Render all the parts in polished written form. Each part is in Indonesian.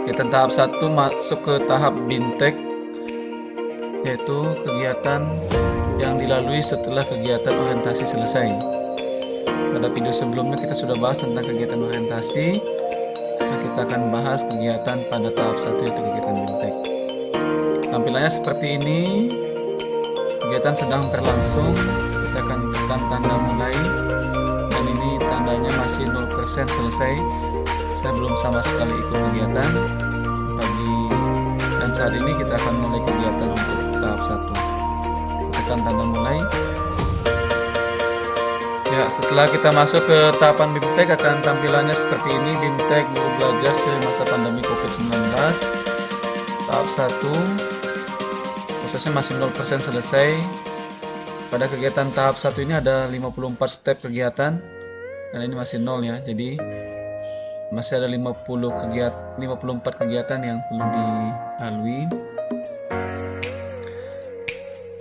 Kegiatan tahap 1 masuk ke tahap BIMTEK, yaitu kegiatan yang dilalui setelah kegiatan orientasi selesai. Pada video sebelumnya kita sudah bahas tentang kegiatan orientasi. Sekarang kita akan bahas kegiatan pada tahap 1, yaitu kegiatan BIMTEK. Tampilannya seperti ini. Kegiatan sedang berlangsung. Kita akan tekan tanda mulai, dan ini tandanya masih 0% selesai. Saya belum sama sekali ikut kegiatan dan saat ini kita akan mulai kegiatan untuk tahap 1. Tekan tanda mulai. Ya, setelah kita masuk ke tahapan BIMTEK akan tampilannya seperti ini. BIMTEK Guru Belajar Seri Masa Pandemi COVID-19 tahap 1. Prosesnya masih 0% selesai. Pada kegiatan tahap 1 ini ada 54 step kegiatan, dan ini masih 0 ya. Jadi masih ada 54 kegiatan yang perlu dilalui.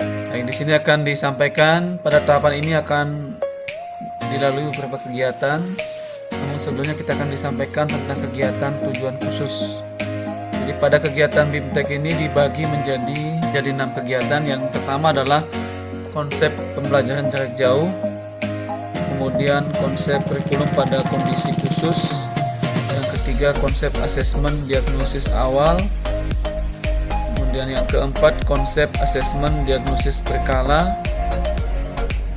Nah, di sini akan disampaikan pada tahapan ini akan dilalui beberapa kegiatan. Namun sebelumnya kita akan disampaikan tentang kegiatan tujuan khusus. Jadi pada kegiatan BIMTEK ini dibagi menjadi 6 kegiatan. Yang pertama adalah konsep pembelajaran jarak jauh, kemudian konsep kurikulum pada kondisi khusus, yang ketiga konsep asesmen diagnosis awal, kemudian yang keempat konsep asesmen diagnosis berkala,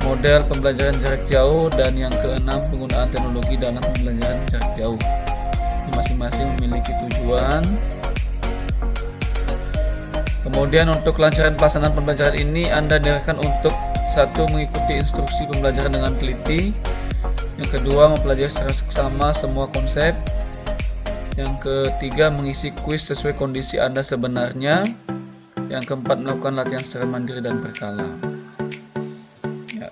model pembelajaran jarak jauh, dan yang keenam penggunaan teknologi dalam pembelajaran jarak jauh. Ini masing-masing memiliki tujuan. Kemudian untuk kelancaran pelaksanaan pembelajaran ini Anda diarahkan untuk 1. Mengikuti instruksi pembelajaran dengan teliti. Yang kedua, mempelajari secara seksama semua konsep. Yang ketiga, mengisi kuis sesuai kondisi Anda sebenarnya. Yang keempat, melakukan latihan secara mandiri dan berkala. Ya.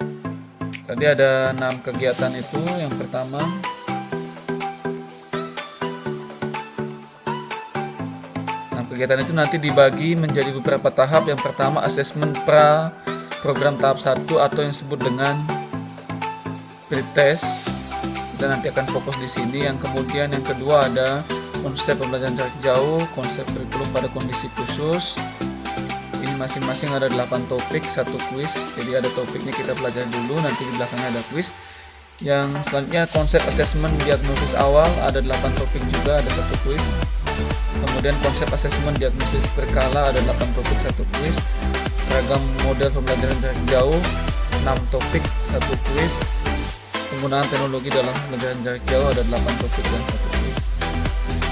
Tadi ada 6 kegiatan itu. Yang pertama, kegiatan itu nanti dibagi menjadi beberapa tahap. Yang pertama, asesmen pra program tahap 1 atau yang disebut dengan pretest. Kita nanti akan fokus di sini. Yang kemudian yang kedua ada konsep pembelajaran jarak jauh, konsep kurikulum pada kondisi khusus. Ini masing-masing ada 8 topik, 1 kuis. Jadi ada topiknya kita pelajari dulu, nanti di belakangnya ada kuis. Yang selanjutnya konsep asesmen diagnosis awal, ada 8 topik juga, ada 1 kuis. Kemudian konsep asesmen diagnosis berkala, ada 8 topik, 1 kuis. Ragam model pembelajaran jarak jauh, 6 topik, 1 kuis. Penggunaan teknologi dalam pembelajaran jarak jauh, ada 8 topik dan 1 kuis.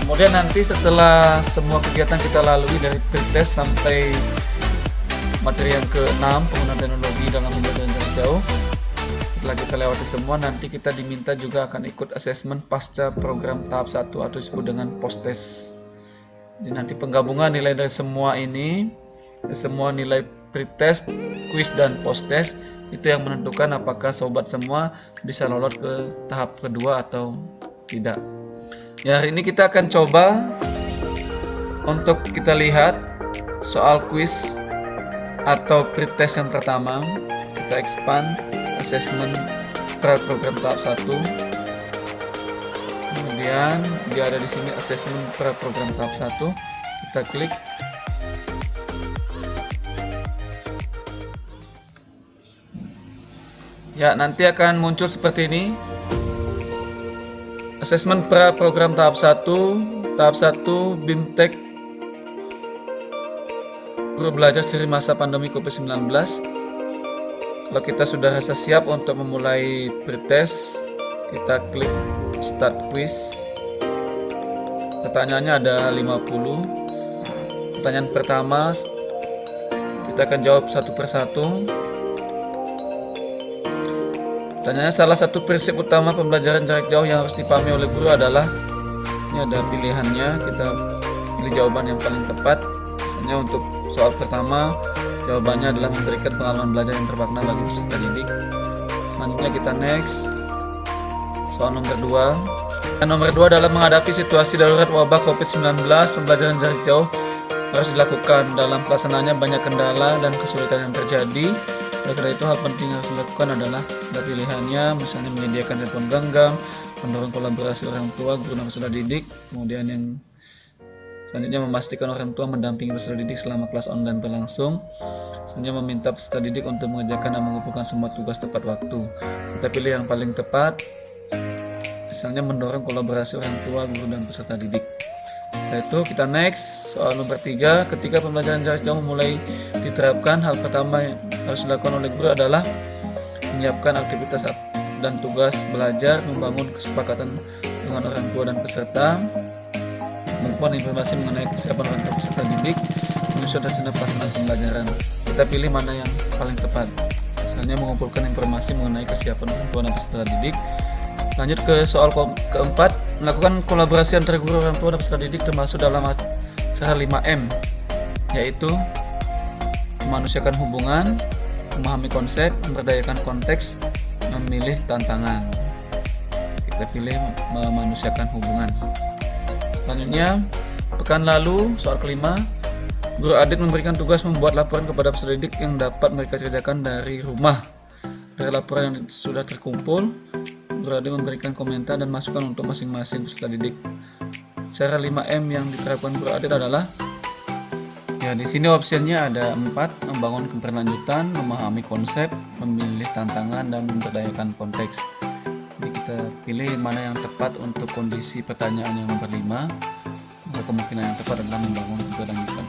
Kemudian nanti setelah semua kegiatan kita lalui dari pretest sampai materi yang ke-6, penggunaan teknologi dalam pembelajaran jarak jauh, setelah kita lewati semua, nanti kita diminta juga akan ikut asesmen pasca program tahap 1 atau disebut dengan post-test. Jadi nanti penggabungan nilai dari semua ini, semua nilai pretest, kuis, dan post-test, itu yang menentukan apakah sobat semua bisa lolos ke tahap kedua atau tidak. Ya, hari ini kita akan coba untuk kita lihat soal kuis atau pretest yang pertama. Kita expand asesmen pra program tahap 1. Kemudian dia ada di sini asesmen pra program tahap 1. Kita klik. Ya, nanti akan muncul seperti ini. Asesmen pra program tahap 1 BIMTEK Guru Belajar Seri Masa Pandemi COVID-19. Kalau kita sudah rasa siap untuk memulai pretest, kita klik start quiz. Pertanyaannya ada 50. Pertanyaan pertama kita akan jawab satu persatu. Pertanyaannya, salah satu prinsip utama pembelajaran jarak jauh yang harus dipahami oleh guru adalah, ini ada pilihannya, kita pilih jawaban yang paling tepat. Misalnya untuk soal pertama, jawabannya adalah memberikan pengalaman belajar yang bermakna bagi peserta didik. Selanjutnya kita next. Soal nomor 2. Nomor 2 adalah menghadapi situasi darurat wabah COVID-19, pembelajaran jarak jauh harus dilakukan. Dalam pelaksanaannya banyak kendala dan kesulitan yang terjadi. Oleh karena itu, hal penting yang harus dilakukan adalah ada pilihannya, misalnya menyediakan telepon genggam, mendorong kolaborasi orang tua, guru dan peserta didik. Kemudian yang Selanjutnya, memastikan orang tua mendampingi peserta didik selama kelas online berlangsung. Selanjutnya, meminta peserta didik untuk mengerjakan dan mengumpulkan semua tugas tepat waktu. Kita pilih yang paling tepat. Misalnya, mendorong kolaborasi orang tua, guru, dan peserta didik. Setelah itu kita next, soal nomor 3. Ketika pembelajaran jarak jauh mulai diterapkan, hal pertama yang harus dilakukan oleh guru adalah menyiapkan aktivitas dan tugas belajar, membangun kesepakatan dengan orang tua dan peserta, mengumpulkan informasi mengenai kesiapan orang tua peserta didik, menyusun rencana pelaksanaan pembelajaran. Kita pilih mana yang paling tepat. Misalnya, mengumpulkan informasi mengenai kesiapan orang tua dan peserta didik. Lanjut ke soal keempat, melakukan kolaborasi antara guru, orang tua, dan peserta didik termasuk dalam cara 5M, yaitu memanusiakan hubungan, memahami konsep, memberdayakan konteks, memilih tantangan. Kita pilih memanusiakan hubungan. Selanjutnya, pekan lalu soal kelima, guru Adit memberikan tugas membuat laporan kepada peserta didik yang dapat mereka kerjakan dari rumah. Dari laporan yang sudah terkumpul, Guru Adit memberikan komentar dan masukan untuk masing-masing peserta didik. Cara 5M yang diterapkan Guru Adit adalah, ya di sini opsinya ada 4, membangun keberlanjutan, memahami konsep, memilih tantangan, dan memberdayakan konteks. Jadi kita pilih mana yang tepat untuk kondisi pertanyaan yang nomor 5. Maka kemungkinan yang tepat adalah membangun keberlanjutan.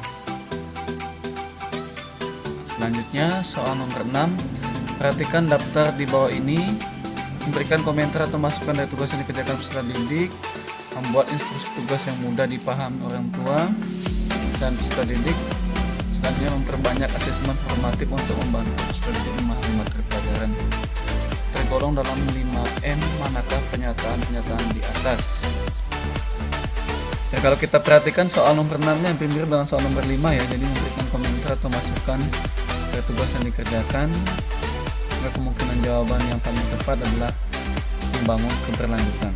Selanjutnya soal nomor 6, perhatikan daftar di bawah ini. Memberikan komentar atau masukan dari tugas yang dikerjakan peserta didik, membuat instruksi tugas yang mudah dipahami orang tua dan peserta didik. Selanjutnya, memperbanyak asesmen formatif untuk membantu peserta didik memahami materi pelajaran. Tergolong dalam 5M manakah pernyataan-pernyataan di atas? Ya, kalau kita perhatikan soal nomor 6-nya hampir mirip dengan soal nomor 5 ya. Jadi memberikan komentar atau masukan dari tugas yang dikerjakan. Maka kemungkinan jawaban yang paling tepat adalah membangun keberlanjutan.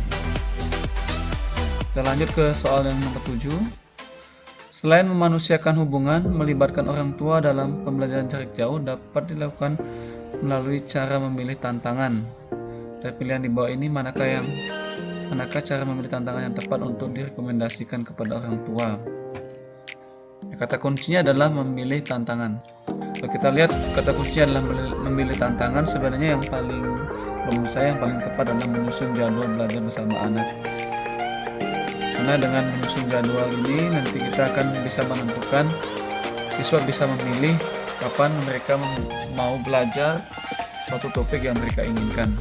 Kita lanjut ke soal yang nomor 7. Selain memanusiakan hubungan, melibatkan orang tua dalam pembelajaran jarak jauh dapat dilakukan melalui cara memilih tantangan. Dari pilihan di bawah ini, manakah cara memilih tantangan yang tepat untuk direkomendasikan kepada orang tua? Kata kuncinya adalah memilih tantangan. Kalau kita lihat, kata kuncinya adalah memilih tantangan. Sebenarnya yang menurut saya yang paling tepat adalah menyusun jadwal belajar bersama anak. Karena dengan menyusun jadwal ini nanti kita akan bisa menentukan, siswa bisa memilih kapan mereka mau belajar suatu topik yang mereka inginkan.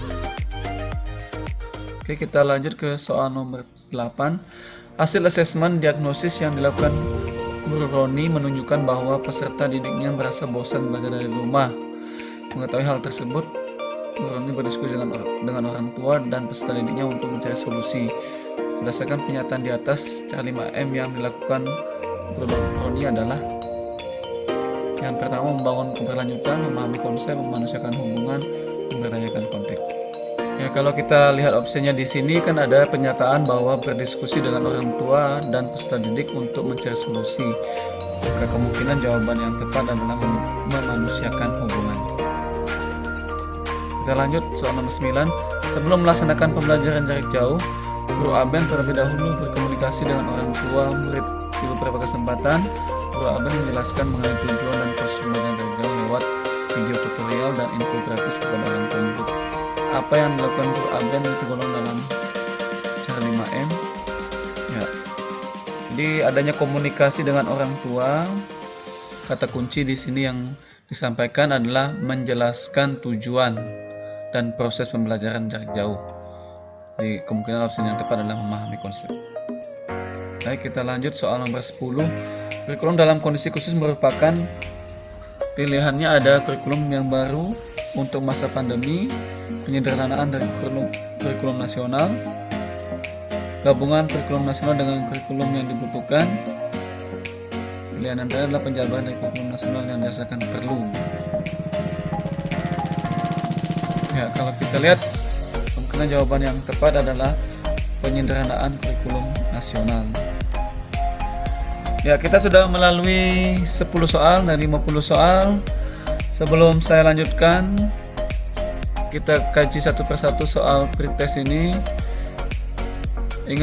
Oke, kita lanjut ke soal nomor 8. Hasil asesmen diagnosis yang dilakukan Guru Roni menunjukkan bahwa peserta didiknya merasa bosan belajar dari rumah. Mengetahui hal tersebut, Guru Roni berdiskusi dengan orang tua dan peserta didiknya untuk mencari solusi. Berdasarkan pernyataan di atas, cara 5M yang dilakukan Guru Roni adalah: yang pertama, membangun keberlanjutan, memahami konsep, memanusiakan hubungan, memberdayakan konteks. Ya, kalau kita lihat opsinya di sini kan ada pernyataan bahwa berdiskusi dengan orang tua dan peserta didik untuk mencari solusi. Maka kemungkinan jawaban yang tepat adalah memanusiakan hubungan. Kita lanjut soal nomor 9. Sebelum melaksanakan pembelajaran jarak jauh, Guru Aben terlebih dahulu berkomunikasi dengan orang tua murid. Di beberapa kesempatan, Guru Aben menjelaskan mengenai tujuan dan proses pembelajaran jarak jauh lewat video tutorial dan infografis kepada orang tua murid. Apa yang dilakukan Guru Aben tergolong dalam cara 5M? Ya. Jadi adanya komunikasi dengan orang tua. Kata kunci di sini yang disampaikan adalah menjelaskan tujuan dan proses pembelajaran jarak jauh. Jadi kemungkinan opsi yang tepat adalah memahami konsep. Baik, kita lanjut soal nomor 10. Kurikulum dalam kondisi khusus merupakan pilihannya ada kurikulum yang baru untuk masa pandemi, penyederhanaan dari kurikulum nasional, gabungan kurikulum nasional dengan kurikulum yang dibutuhkan. Pilihan antara adalah penjabaran dari kurikulum nasional yang dirasakan perlu. Ya, kalau kita lihat, kemungkinan jawaban yang tepat adalah penyederhanaan kurikulum nasional. Ya, kita sudah melalui 10 soal dari 50 soal. Sebelum saya lanjutkan, kita kaji satu persatu soal pretest ini. Ingat,